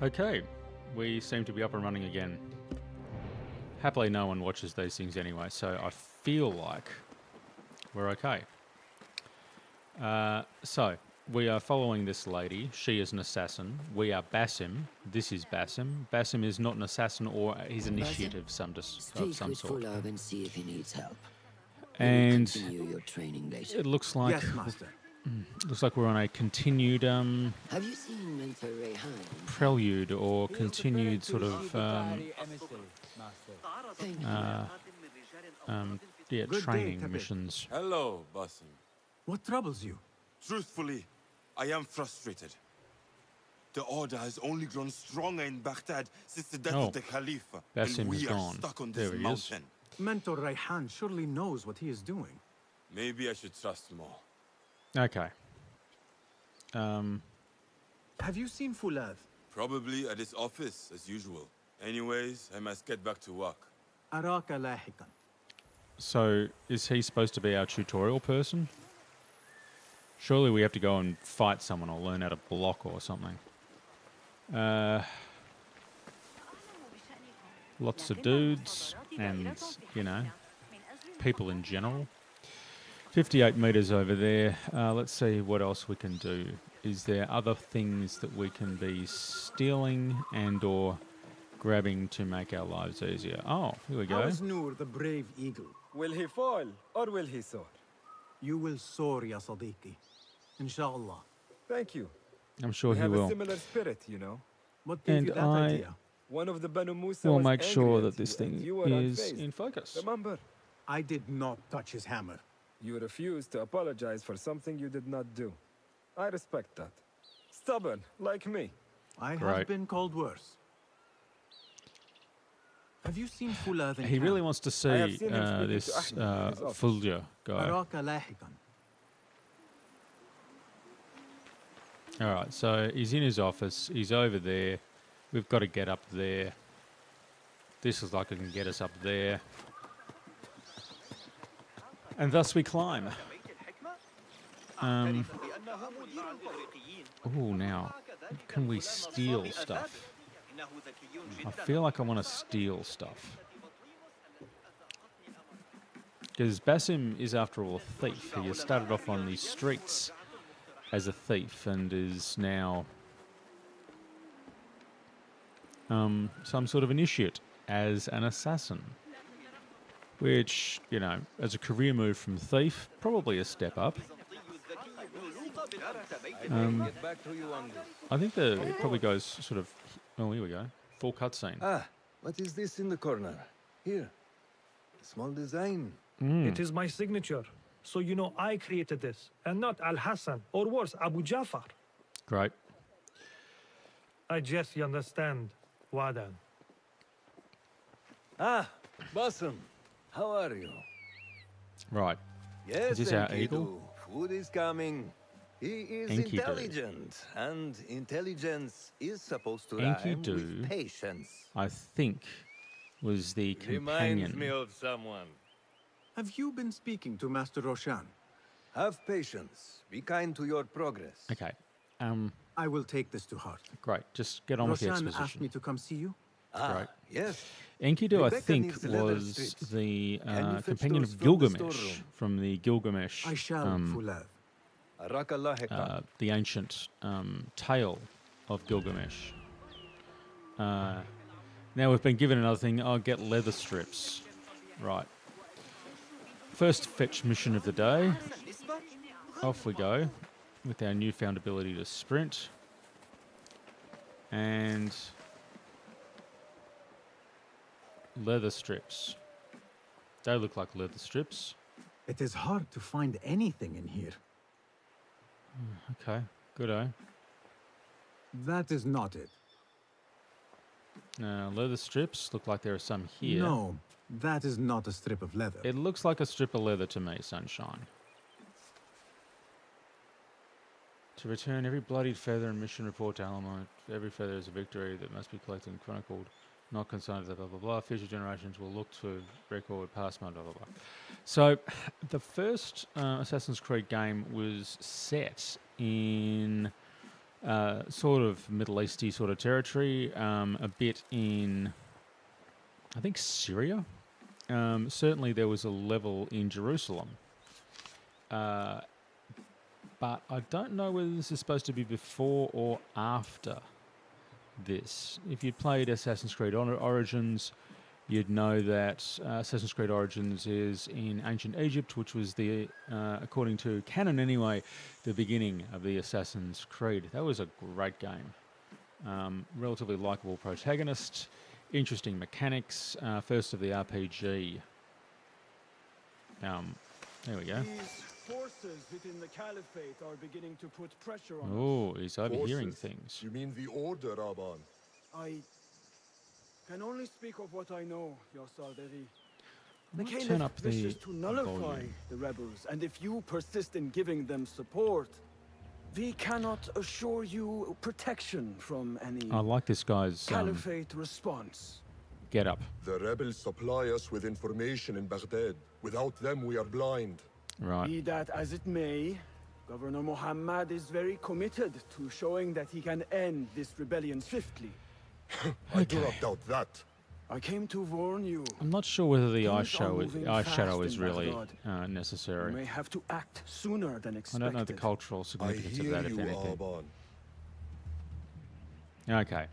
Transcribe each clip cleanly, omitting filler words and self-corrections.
Okay, we seem to be up and running again. Happily, no one watches these things anyway, so I feel like we're okay. So, we are following this lady. She is an assassin. We are Basim. This is Basim. Basim is not an assassin, or he's an initiate of some Speak sort. with Fulab and see if he needs help. And Continue your training later. it looks like Yes, master. looks like we're on a continued Have you seen Mentor Rayhan? prelude or continued sort of Thank you. Good day, training Tepid. missions. Hello, Basim. What troubles you? Truthfully, I am frustrated. The Order has only grown stronger in Baghdad since the death of the Caliph, Basim and we is are gone. stuck on There this he is. mountain. Mentor Rayhan surely knows what he is doing. Maybe I should trust more. Okay. Have you seen Fulad? Probably at his office, as usual. Anyways, I must get back to work. Araka lahikan. So, is he supposed to be our tutorial person? Surely we have to go and fight someone or learn how to block or something. Lots of dudes and, you know, people in general. 58 meters over there. Let's see what else we can do. Is there other things that we can be stealing and or grabbing to make our lives easier? Oh, here we How go. is Noor, the brave eagle? Will he fall or will he soar? You will soar, ya Sadiqi. Inshallah. Thank you. I'm sure We he have a will. similar spirit, you know. What gave And you that I- idea? One of the Banu Musa We'll was make angry sure at that this you, and thing you were is unfazed. in focus. Remember, I did not touch his hammer. you refused to apologize for something you did not do. I respect that. Stubborn, like me. I Right. have been called worse. Have you seen Fulad in He camp? really wants to I have see seen him speaking to this Ahmed in his office. Fulja guy. Araka lahikan. All right, so he's in his office. He's over there. We've got to get up there. This is like it can get us up there. And thus we climb. Oh, now, can we steal stuff? I feel like I want to steal stuff. Because Basim is, after all, a thief. He has started off on the streets as a thief and is now some sort of initiate as an assassin. Which, you know, as a career move from thief, probably a step up. I think it probably goes sort of... Oh, here we go. Full cutscene. Ah, what is this in the corner? Here. A small design. It is my signature. So you know I created this, and not Al Hassan, or worse, Abu Jafar. Great. I just understand, Wadan. Ah, Basim. How are you? Right. Yes, this our Enkidu. eagle? Food is coming. He is Enkidu. intelligent, and intelligence is supposed to rhyme Enkidu. with patience. I think was the Reminds me companion. of someone. Have you been speaking to Master Roshan? Have patience. Be kind to your progress. Okay. I will take this to heart. Great. Just get on with the Roshan asked me exposition. to come see you. Ah, Right. yes. Enkidu, I Rebecca think, needs the leather was strips. the Can you fetch companion those of from the Gilgamesh storeroom? from the Gilgamesh, I shall, Fulad. Arakalaheka. the ancient tale of Gilgamesh. Now we've been given another thing. I'll get leather strips. Right. First fetch mission of the day. Off we go with our newfound ability to sprint. And leather strips. They look like leather strips. It is hard to find anything in here. Okay, good. That is not it. Leather strips look like there are some here. No, that is not a strip of leather. It looks like a strip of leather to me, Sunshine. To return every bloodied feather and mission report to Alamo. Every feather is a victory that must be collected and chronicled. Not concerned with blah, blah, blah. Future generations will look to record past blah, blah, blah. So, the first Assassin's Creed game was set in sort of Middle Easty sort of territory, a bit in, I think, Syria. Certainly there was a level in Jerusalem. But I don't know whether this is supposed to be before or after this. If you played Assassin's Creed Origins, you'd know that Assassin's Creed Origins is in ancient Egypt, which was the, according to canon anyway, the beginning of the Assassin's Creed. That was a great game. Relatively likable protagonist, interesting mechanics, first of the RPG. There we go. These forces within the Caliphate are beginning to put pressure on us. Oh, he's overhearing Forces? things. You mean the Order, Raban? I can only speak of what I know, Your Sarderi. The Might turn Caliph up the wishes to nullify volume. the rebels, and if you persist in giving them support, we cannot assure you protection from any I like this guy's Caliphate response. get up. The rebels supply us with information in Baghdad. Without them, we are blind. Right. Be that as it may, Governor Muhammad is very committed to showing that he can end this rebellion swiftly. I do not doubt that. I came to warn you. I'm not sure whether the eye Things are moving shadow fast is in really Baghdad. You necessary. may have to act sooner than I expected. don't know the cultural I significance of hear that, you, if anything. Raban. Okay.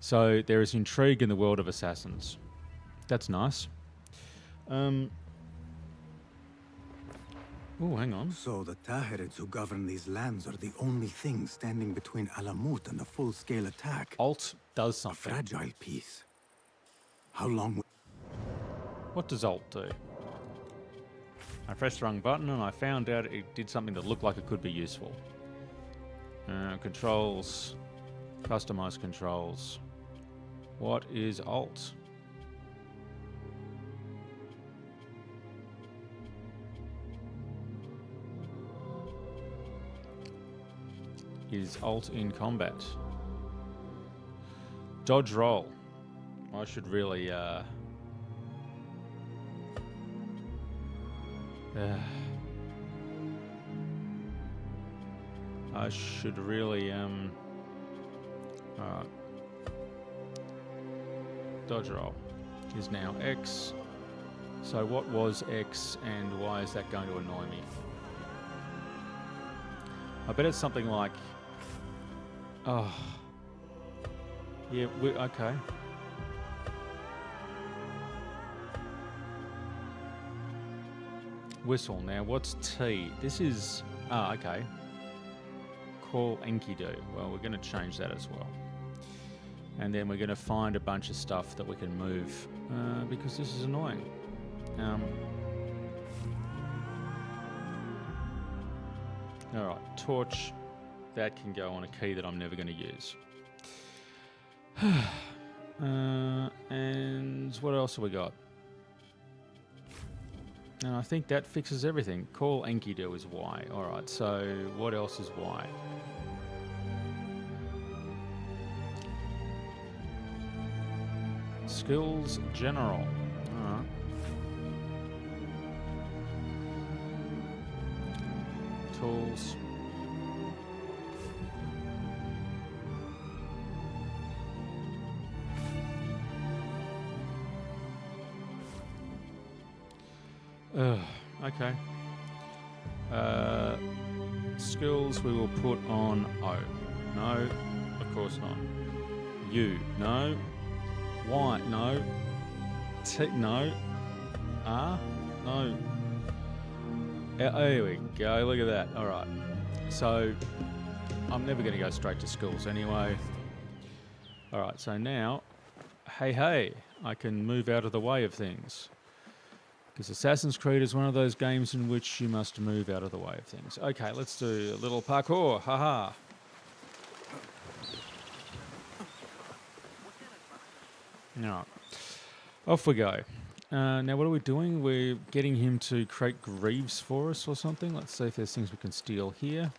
So there is intrigue in the world of assassins. That's nice. Oh, hang on. So the Tahirids who govern these lands are the only thing standing between Alamut and a full-scale attack. Alt does A something. fragile piece. How long... What does Alt do? I pressed the wrong button and I found out it did something that looked like it could be useful. Controls. Customize controls. What is Alt? Is Alt in combat? Dodge roll. I should really I should really alright. Dodge roll is now X. So what was X and why is that going to annoy me? I bet it's something like, oh, yeah, okay. Whistle. Now, what's T? This is, okay. Call Enkidu. Well, we're going to change that as well. And then we're going to find a bunch of stuff that we can move because this is annoying. All right, torch. That can go on a key that I'm never going to use. And what else have we got? And I think that fixes everything. Call Enkidu is Y. All right, so what else is Y? Skills general. All right. Tools. Okay. Skills we will put on O. No, of course not. U, no. Y, no. T, no. R, no. There we go, look at that. All right. So, I'm never going to go straight to skills anyway. All right, so now, hey, I can move out of the way of things. Because Assassin's Creed is one of those games in which you must move out of the way of things. Okay, let's do a little parkour. Haha. All right. Off we go. Now, what are we doing? We're getting him to create greaves for us or something. Let's see if there's things we can steal here.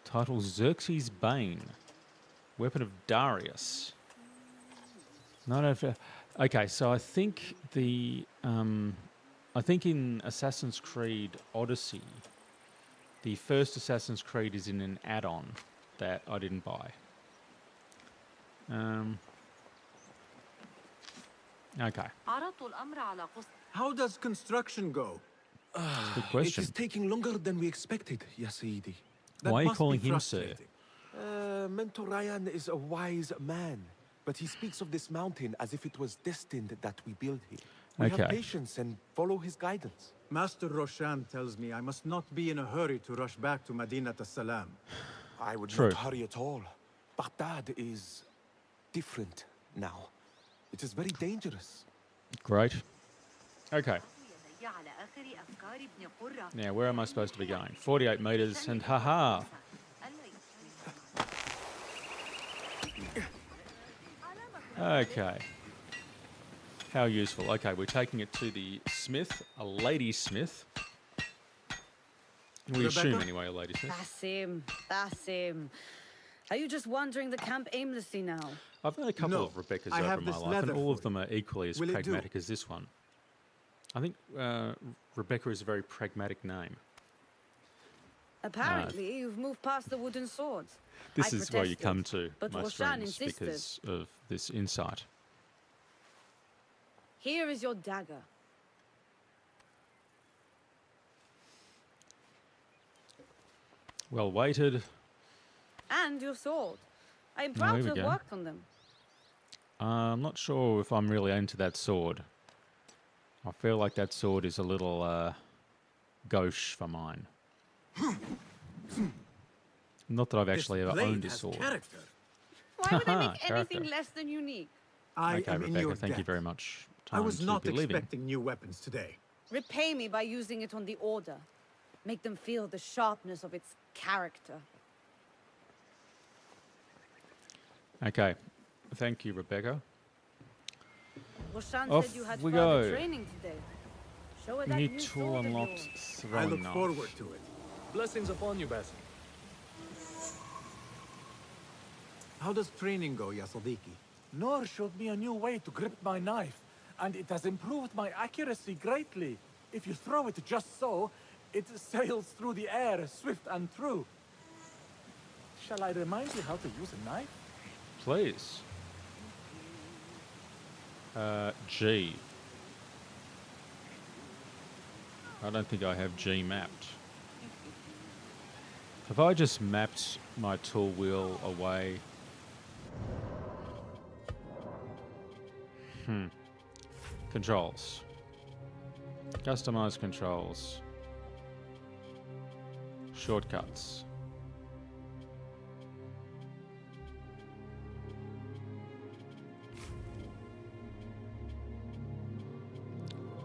Title Xerxes' Bane. Weapon of Darius. Okay, so I think the I think in Assassin's Creed Odyssey the first Assassin's Creed is in an add-on that I didn't buy. Okay. How does construction go? Good It question. is taking longer than we expected, Ya Sayyidi. That Why are you must be calling him sir? frustrating. Mentor Ryan is a wise man, but he speaks of this mountain as if it was destined that we build here. We have Okay. patience and follow his guidance. Master Roshan tells me I must not be in a hurry to rush back to Madinat as-Salam. I would True. not hurry at all. Baghdad is different now. It is very dangerous. Great. Okay. Now, where am I supposed to be going? 48 meters, and haha. Okay. How useful. Okay, we're taking it to the smith, a lady smith. We assume, Rebecca? anyway, a lady smith. Basim, Basim. Are you just wandering the camp aimlessly now? I've known a couple No, of Rebeccas I over have my this life, and leather all of for them are equally as Will it do? pragmatic as this one. I think Rebecca is a very pragmatic name. Apparently, you've moved past the wooden swords. This I is why you protested, come to but my Roshan streams, insisted. because of this insight. Here is your dagger. Well weighted. And your sword. I am Oh, proud here to we have go. worked on them. I'm not sure if I'm really into that sword. I feel like that sword is a little gauche for mine. Not that I've actually This ever blade owned a has sword. character. Why would I Haha, make anything character. less than unique? I Okay, am in Rebecca, your thank you debt. very much. I Time was to not be leaving. expecting new weapons today. Repay me by using it on the Order. Make them feel the sharpness of its character. Okay, thank you, Rebecca. Roshan Off said you had we further go. training today. Show her that New new tool sword of unlocked. yours. I Throwing look knife. forward to it. Blessings upon you, Basim. How does training go, Ya Sadiqi? Noor showed me a new way to grip my knife, and it has improved my accuracy greatly. If you throw it just so, it sails through the air, swift and true. Shall I remind you how to use a knife? Please. G. I don't think I have G mapped. Have I just mapped my tool wheel away? Controls. Customize controls. Shortcuts.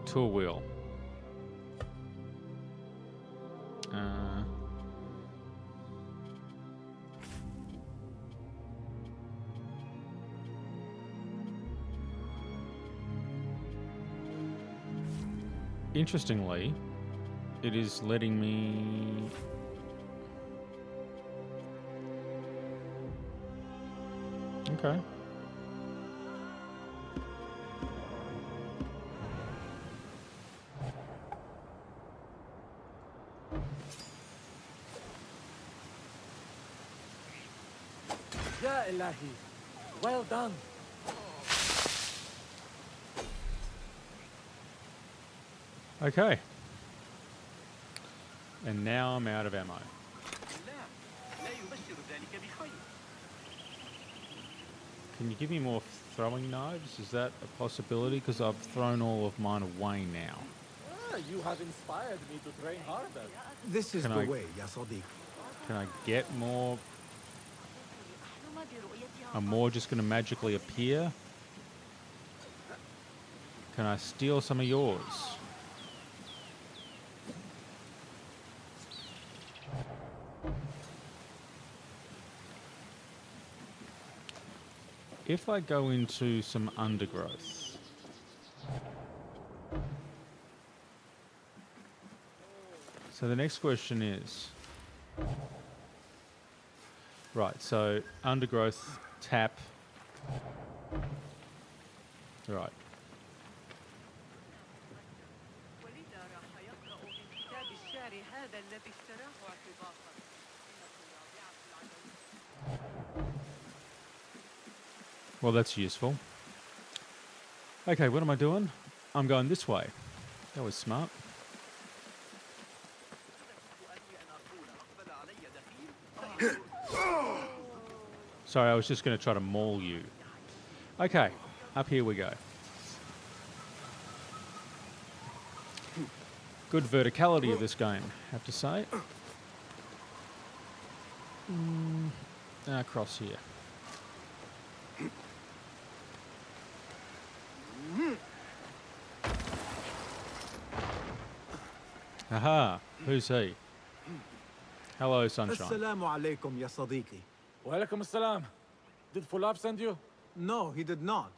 Tool wheel. Interestingly, it is letting me... Okay. Ya Ilahi. Well done. Okay. And now I'm out of ammo. Can you give me more throwing knives? Is that a possibility? Because I've thrown all of mine away now. You have inspired me to train harder. This is Can the I- way, Ya Sadiq. Can I get more? Are more just going to magically appear? Can I steal some of yours? If I go into some undergrowth, so the next question is, right, so undergrowth, tap, right. Well, that's useful. Okay, what am I doing? I'm going this way. That was smart. Sorry, I was just going to try to maul you. Okay, up here we go. Good verticality of this game, I have to say. Across here. Aha, who's he? Hello, sunshine. Assalamu alaikum, ya sadiqi. Walaikum assalam. Did Fulab send you? No, he did not.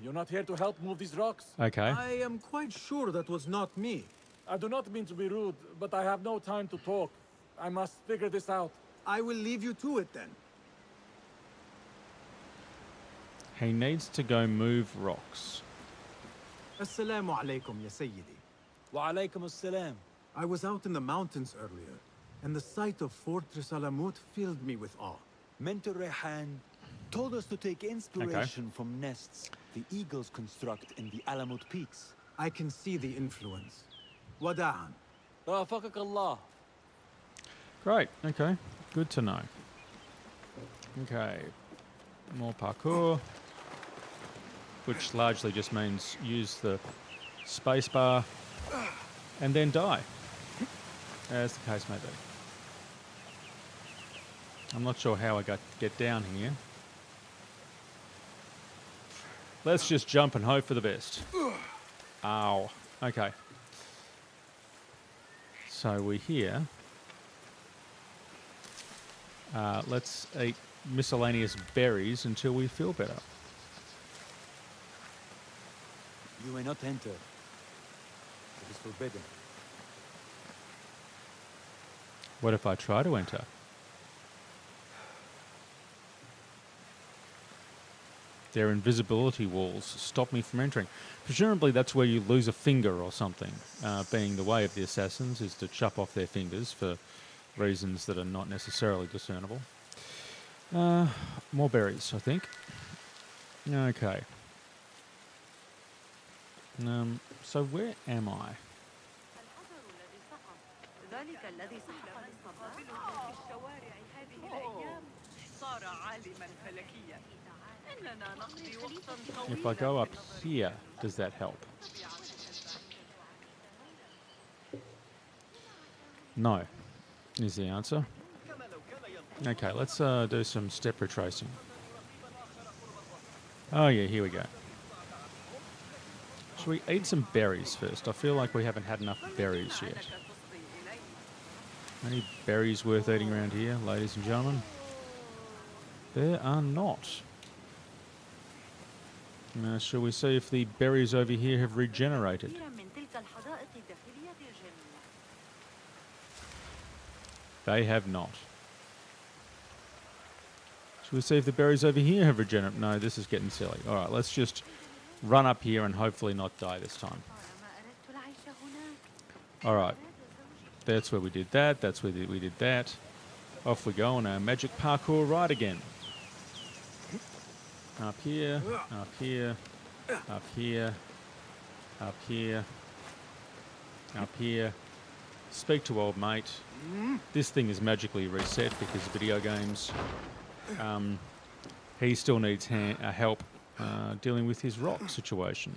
You're not here to help move these rocks? Okay. I am quite sure that was not me. I do not mean to be rude, but I have no time to talk. I must figure this out. I will leave you to it then. He needs to go move rocks. Assalamu alaikum, ya sayyidi. Wa alaikum assalam. I was out in the mountains earlier, and the sight of Fortress Alamut filled me with awe. Mentor Rehan told us to take inspiration from nests the eagles construct in the Alamut peaks. I can see the influence. Wada'an. Rafaqak Allah. Great, okay. Good to know. Okay. More parkour. Which largely just means use the spacebar and then die. As the case may be. I'm not sure how I get down here. Let's just jump and hope for the best. Ow. Okay. So we're here. Let's eat miscellaneous berries until we feel better. You may not enter. It is forbidden. What if I try to enter? Their invisibility walls stop me from entering. Presumably that's where you lose a finger or something. Being the way of the assassins is to chop off their fingers for reasons that are not necessarily discernible. More berries, I think. Okay. So where am I? If I go up here, does that help? No, is the answer. Okay, let's do some step retracing. Oh yeah, here we go. Should we eat some berries first? I feel like we haven't had enough berries yet. Any berries worth eating around here, ladies and gentlemen? There are not. Shall we see if the berries over here have regenerated? They have not. Shall we see if the berries over here have regenerated? No, this is getting silly. All right, let's just run up here and hopefully not die this time. All right. That's where we did that. That's where we did that. Off we go on our magic parkour ride again. Up here, up here, up here, up here, up here. Speak to old mate. This thing is magically reset because of video games. He still needs help dealing with his rock situation.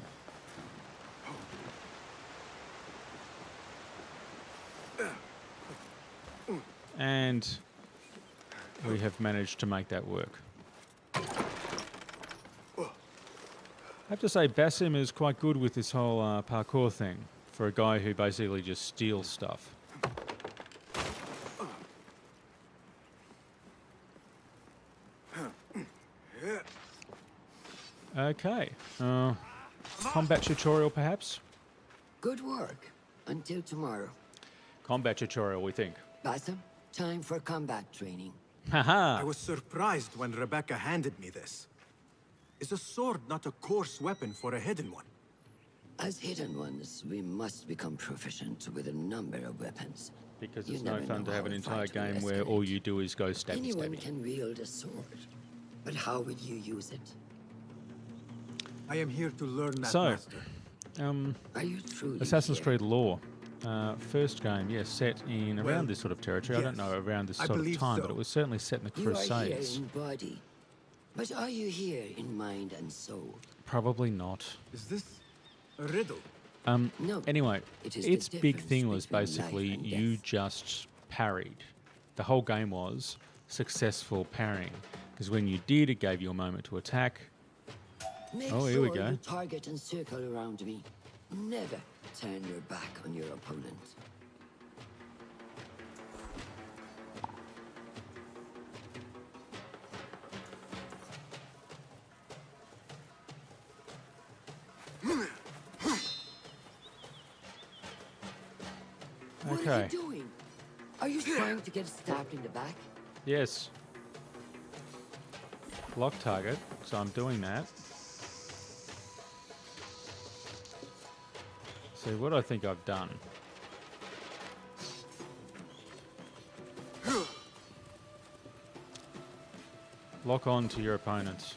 And we have managed to make that work. I have to say, Basim is quite good with this whole parkour thing for a guy who basically just steals stuff. Okay. Combat tutorial, perhaps? Good work. Until tomorrow. Combat tutorial, we think. Basim, time for combat training. Haha! I was surprised when Rebecca handed me this. Is a sword not a coarse weapon for a hidden one? As hidden ones, we must become proficient with a number of weapons. because You it's no never fun know to have how an a entire fight will game where all escalate. you do is go stabby Anyone stabby. can wield a sword, but how would you use it? I am here to learn that, So, master. Are you truly Assassin's here? Creed lore. First game, yes, set in around Well, this sort of territory. I don't yes, know around this I sort of believe time, so. but it was certainly set in the You are here Crusades. in body, but are you here in mind and soul? Probably not. Is this a riddle? No. Anyway, It is the its big difference thing was between life basically and you death. just parried. The whole game was successful parrying. Because when you did, it gave you a moment to attack. Make Oh, sure here we go. you target and circle around me. Never turn your back on your opponent. What are Okay. you doing? Are you trying to get stabbed in the back? Yes. Lock target, so I'm doing that. See what I think I've done. Lock on to your opponents.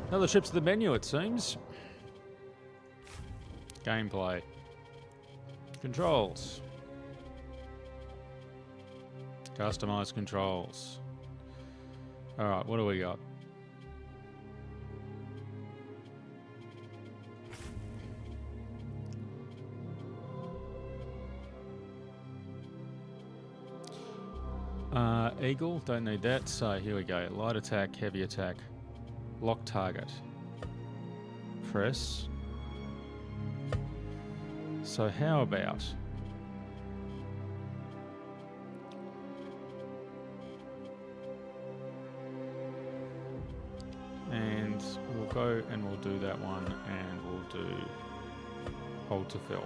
Another trip to the menu, it seems. Gameplay. Controls. Customize controls. Alright, what do we got? Eagle, don't need that. So here we go. Light attack, heavy attack. Lock target. Press. So how about... And we'll go and we'll do that one and we'll do hold to fill.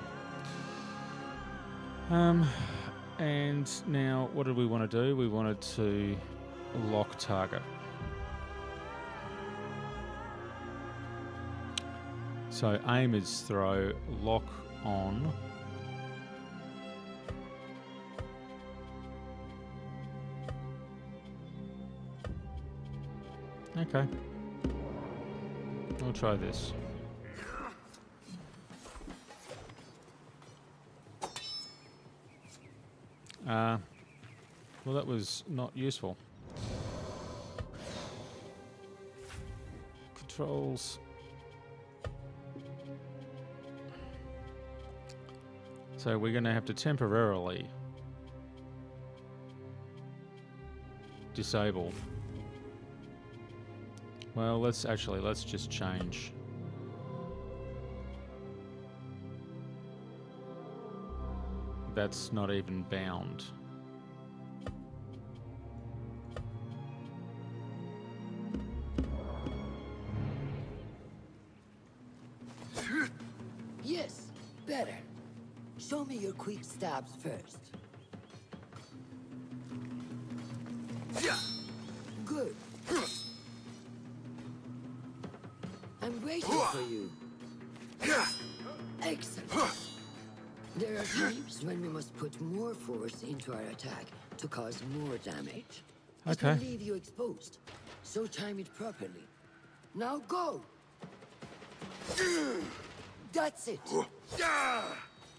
And now what did we want to do? We wanted to lock target. So aim is throw, lock on. Okay. We'll try this. Well, that was not useful. Controls. So we're going to have to temporarily disable. Well, let's just change. That's not even bound. Yes, better. Show me your quick stabs first. Good. I'm waiting for you. Excellent. There are times when we must put more force into our attack to cause more damage. It will Okay. leave you exposed, so time it properly. Now go! That's it!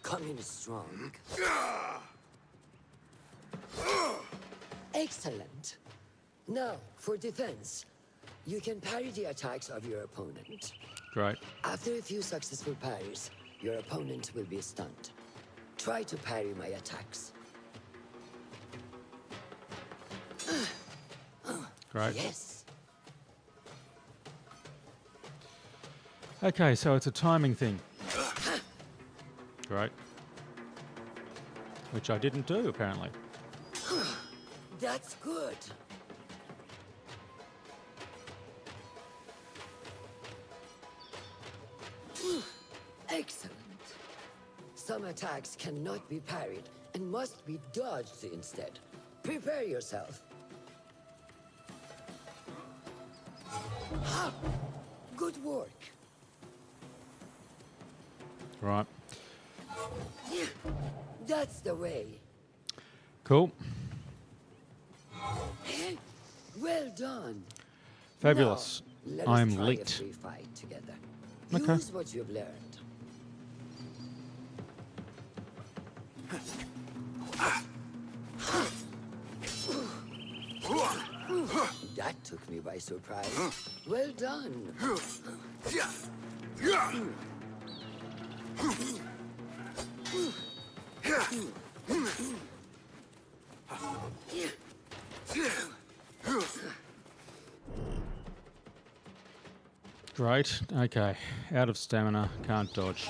Come in strong. Excellent. Now, for defense, you can parry the attacks of your opponent. Great. After a few successful parries, your opponent will be stunned. Try to parry my attacks. Great. Yes. Okay, so it's a timing thing. Great. Which I didn't do, apparently. That's good. Excellent. Some attacks cannot be parried and must be dodged instead. Prepare yourself. Ha! Good work. Right. That's the way. Cool. Well done. Fabulous. Now, let I'm us try a leaked. free fight together. Okay. Use what you've learned. That took me by surprise. Well done. Great. Okay. Out of stamina. Can't dodge.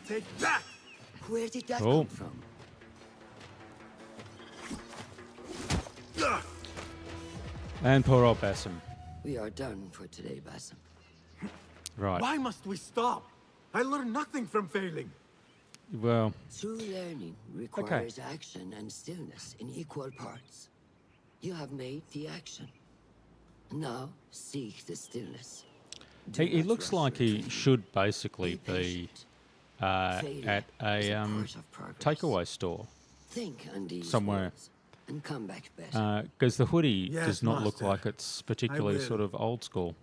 Take that! Where did that Oh. come from? And poor old Bassam. We are done for today, Bassam. Right. Why must we stop? I learned nothing from failing. Well, True learning requires action and stillness in equal parts. You have made the action. Now seek the stillness. Do he not looks rush like your he training. should basically be patient. Failure at a is part of progress. takeaway store Think on these somewhere. words and come back better. Because the hoodie Yes, does not look master. like it's particularly will. sort of old school.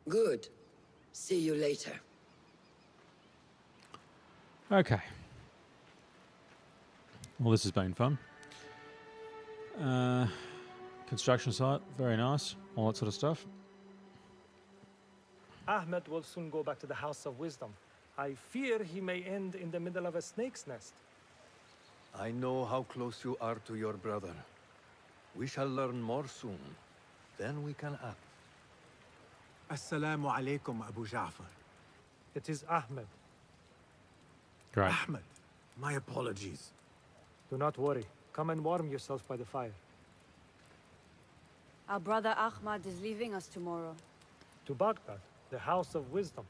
Good. See you later. Okay. Well, this has been fun. Construction site, very nice. All that sort of stuff. Ahmed will soon go back to the House of Wisdom. I fear he may end in the middle of a snake's nest. I know how close you are to your brother. We shall learn more soon. Then we can act. Assalamu alaikum, Abu Ja'far. It is Ahmed. Great. Ahmed, my apologies. Do not worry. Come and warm yourself by the fire. Our brother Ahmad is leaving us tomorrow. To Baghdad, the House of Wisdom.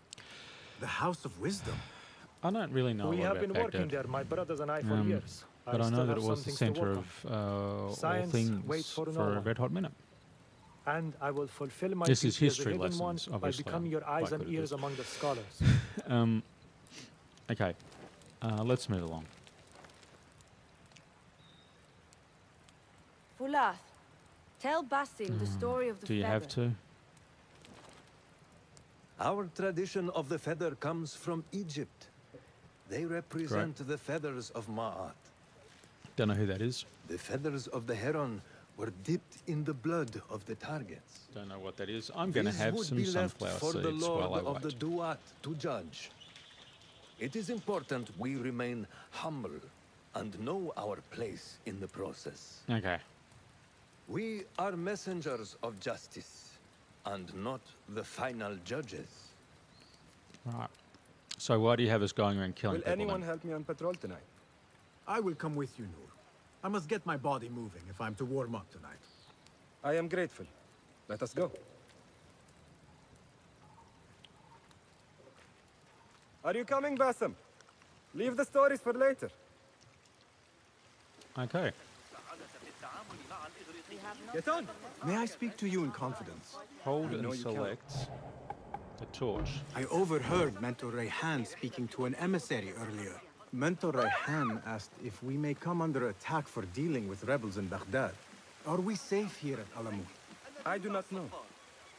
The House of Wisdom. I don't really know We a lot have about been working Baghdad, there, my brothers and I, for years. but I know still that have it was some the things to centre work on. of all Science things waits for no for a one. Red Hot Minute. And I will fulfill my This is duty as a history hidden one lessons, by obviously. becoming I'm your eyes quite and good at ears this. among the scholars. Okay, let's move along. Fulath, tell Basim the story of the Do you have feather. to? Our tradition of the feather comes from Egypt. They represent the feathers of Ma'at. Don't know who that is. The feathers of the heron were dipped in the blood of the targets. Don't know what that is. I'm going to These have would some be left sunflower for the seeds Lord while I of the wait. Duat to judge. It is important we remain humble and know our place in the process. Okay. We are messengers of justice and not the final judges. Right. So why do you have us going around killing Will people anyone then? help me on patrol tonight? I will come with you, Noor. I must get my body moving if I'm to warm up tonight. I am grateful. Let us go. Are you coming, Bassam? Leave the stories for later. Okay. Get on! May I speak to you in confidence? Hold I know and you can. select the torch. I overheard Mentor Rayhan speaking to an emissary earlier. Mentor Rayhan asked if we may come under attack for dealing with rebels in Baghdad. Are we safe here at Alamut? I do not know.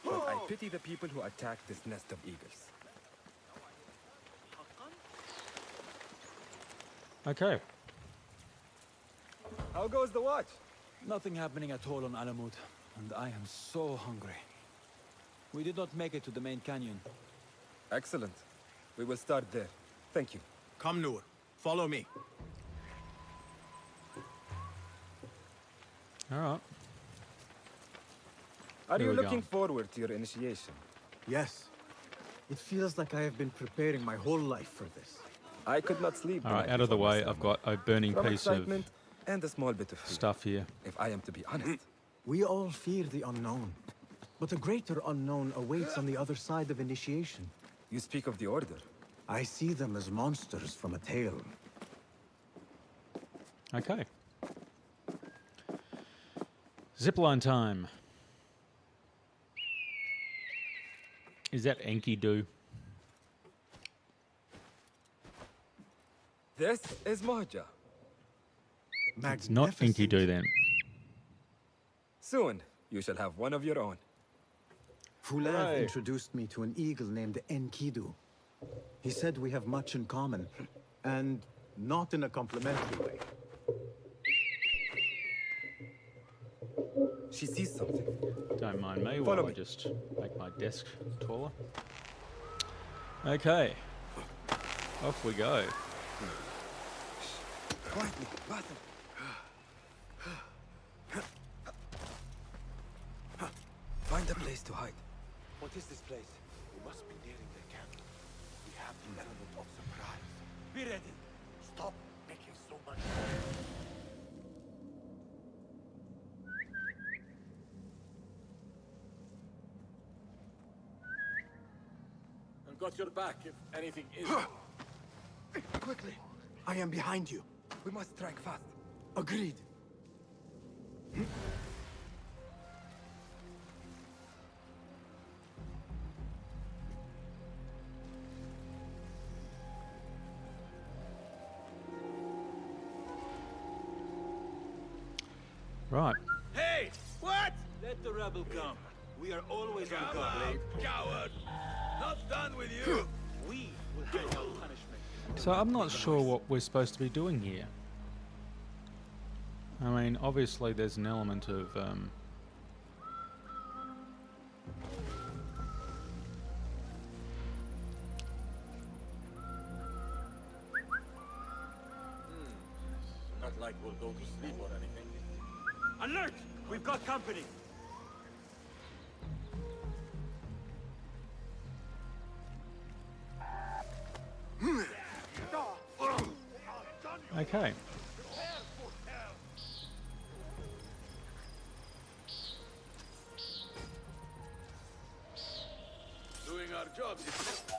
But I pity the people who attack this nest of eagles. Okay. How goes the watch? Nothing happening at all on Alamut, and I am so hungry. We did not make it to the main canyon. Excellent. We will start there. Thank you. Come, Noor. Follow me. All right. Are Where you we looking going? forward to your initiation? Yes. It feels like I have been preparing my whole life for this. I could not sleep. All the right, night out of the before my way. I've ceremony. got a burning From piece of excitement and a small bit of fear, stuff here. if I am to be honest. We all fear the unknown. But a greater unknown awaits on the other side of initiation. You speak of the Order. I see them as monsters from a tale. Okay. Zipline time. Is that Enkidu? This is Moja. It's not Enkidu then. Soon, you shall have one of your own. Fulav introduced me to an eagle named Enkidu. He said we have much in common, and not in a complimentary way. She sees something. Don't mind me Follow while I me. just make my desk taller. Okay. Off we go. Quietly, Basim. Find a place to hide. What is this place? We must be nearing the camp. We have the element of surprise. Be ready. Stop making so much noise. I've got your back if anything is. Quickly! I am behind you. We must strike fast. Agreed. Right. Hey! What? Let the rebel come. We are always on Come guard. out, coward! Not done with you! We will carry out punishment. So I'm not sure what we're supposed to be doing here. I mean, obviously there's an element of Not like we'll go to sleep or anything. Alert! We've got company. okay. Doing our jobs, isn't it?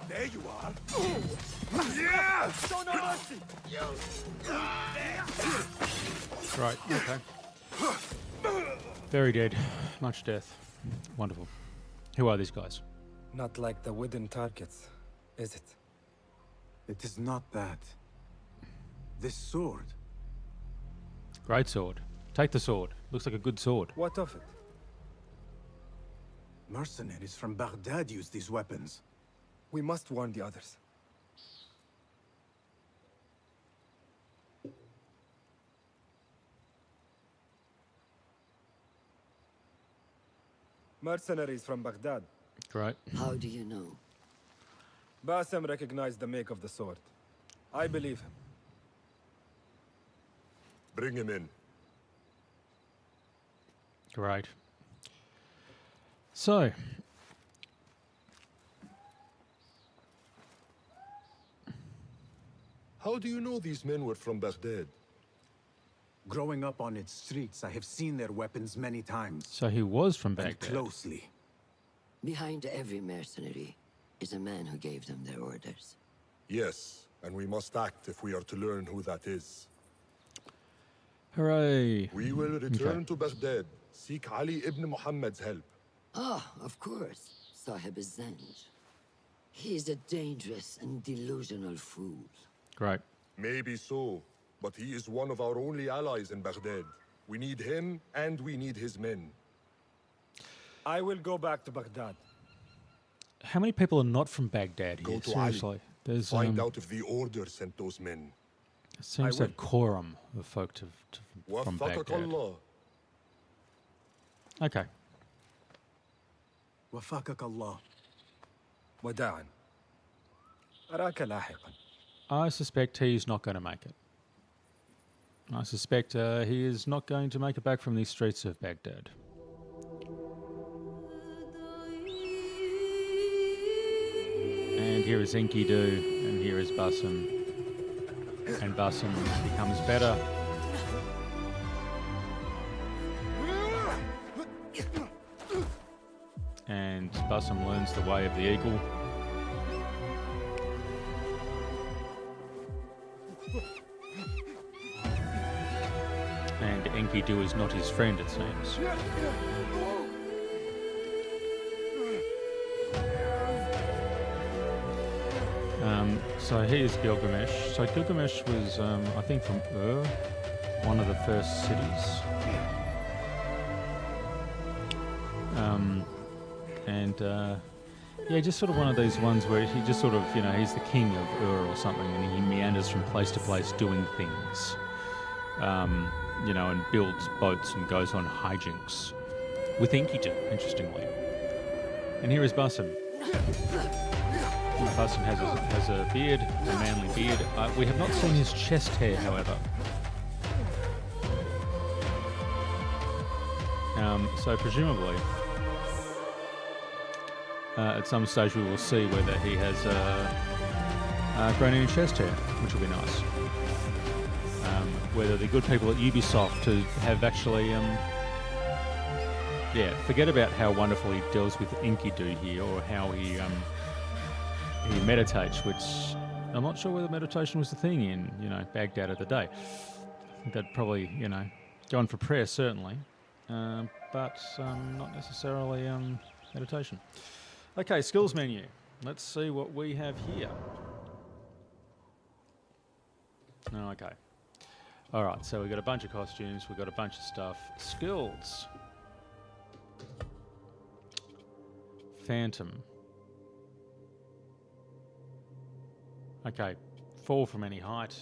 There you are. Yeah! Show no mercy. Right, okay. Very dead. Much death. Wonderful. Who are these guys? Not like the wooden targets, is it? It is not that. This sword. Great sword. Take the sword. Looks like a good sword. What of it? Mercenaries from Baghdad use these weapons. We must warn the others. Mercenaries from Baghdad. Great. How do you know? Basim recognized the make of the sword. I believe him. Bring him in. Great. So, How do you know these men were from Baghdad? Growing up on its streets, I have seen their weapons many times. so he was from And Baghdad. closely. Behind every mercenary is a man who gave them their orders. Yes, and we must act if we are to learn who that is. Hooray. We will return to Baghdad, seek Ali ibn Muhammad's help. Ah, of course. Sahib is Zanj. He is a dangerous and delusional fool. Great. Maybe so, but he is one of our only allies in Baghdad. We need him, and we need his men. I will go back to Baghdad. How many people are not from Baghdad Go here? to Seriously. Ali. There's Find out if the Order sent those men. seems to have quorum of folk from Waffaqak Baghdad. Allah. Okay. Wafakak Allah. وداعا. أراك لاحقا. I suspect he's not going to make it. I suspect he is not going to make it back from these streets of Baghdad. And here is Enkidu, and here is Basim. And Basim becomes better. And Bassam learns the way of the eagle. And Enkidu is not his friend, it seems. So here's Gilgamesh. So Gilgamesh was, I think, from Ur, one of the first cities. Yeah, just sort of one of these ones where he just sort of, you know, he's the king of Ur or something, and he meanders from place to place doing things. You know, and builds boats and goes on hijinks with Enkidu, interestingly. And here is Bassam. Bassam has a beard, a manly beard. We have not seen his chest hair, however. So presumably, at some stage we will see whether he has grown any chest hair, which will be nice. Whether the good people at Ubisoft have actually, yeah, forget about how wonderful he deals with Enkidu here, or how he meditates, which I'm not sure whether meditation was the thing in, you know, Baghdad of the day. I think they'd probably, you know, go on for prayer, certainly, but not necessarily meditation. Okay, skills menu. Let's see what we have here. Oh, okay. All right, so we've got a bunch of costumes, we've got a bunch of stuff. Skills. Phantom. Okay, fall from any height.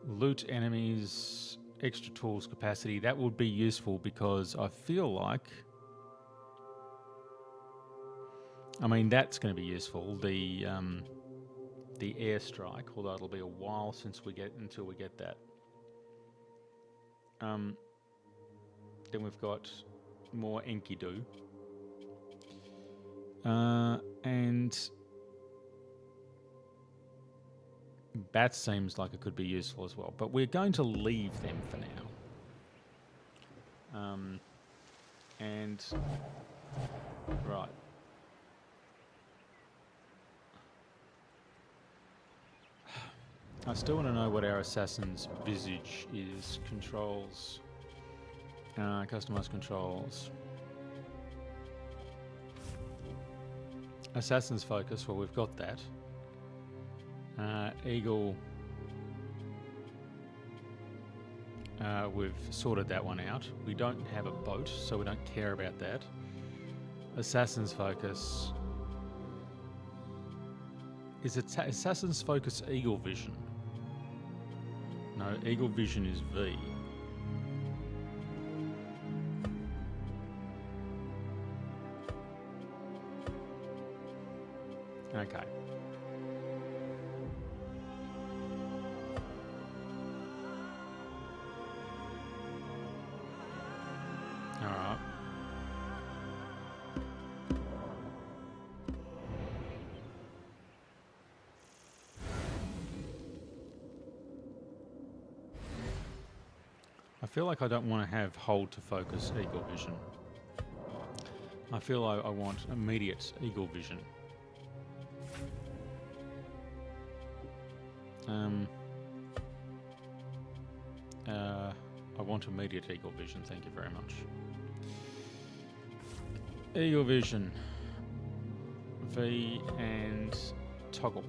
Loot enemies, extra tools capacity. That would be useful because I feel like, I mean, that's going to be useful. The airstrike, although it'll be a while until we get that. Then we've got more Enkidu. And that seems like it could be useful as well. But we're going to leave them for now. And right. I still want to know what our assassin's visage is. Controls. Customize controls. Assassin's focus, well, we've got that. Eagle. We've sorted that one out. We don't have a boat, so we don't care about that. Assassin's focus. Is it Assassin's focus Eagle Vision? No, Eagle Vision is V. Okay. All right. I feel like I don't want to have hold to focus Eagle Vision. I feel I want immediate Eagle Vision. I want immediate Eagle Vision, thank you very much. Eagle Vision. V and toggle.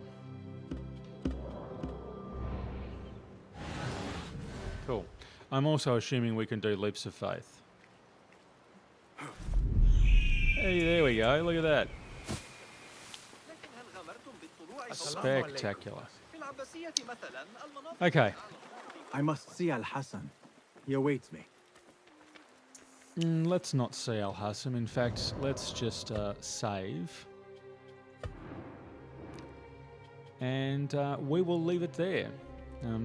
Cool. I'm also assuming we can do leaps of faith. Hey, there we go, look at that. Spectacular. Okay. I must see Al-Hassan. He awaits me. Let's not see Al-Hassan. In fact, let's just save. And we will leave it there.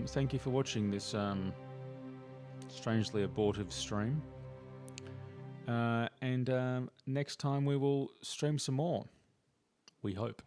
Thank you for watching this strangely abortive stream. And next time we will stream some more. We hope.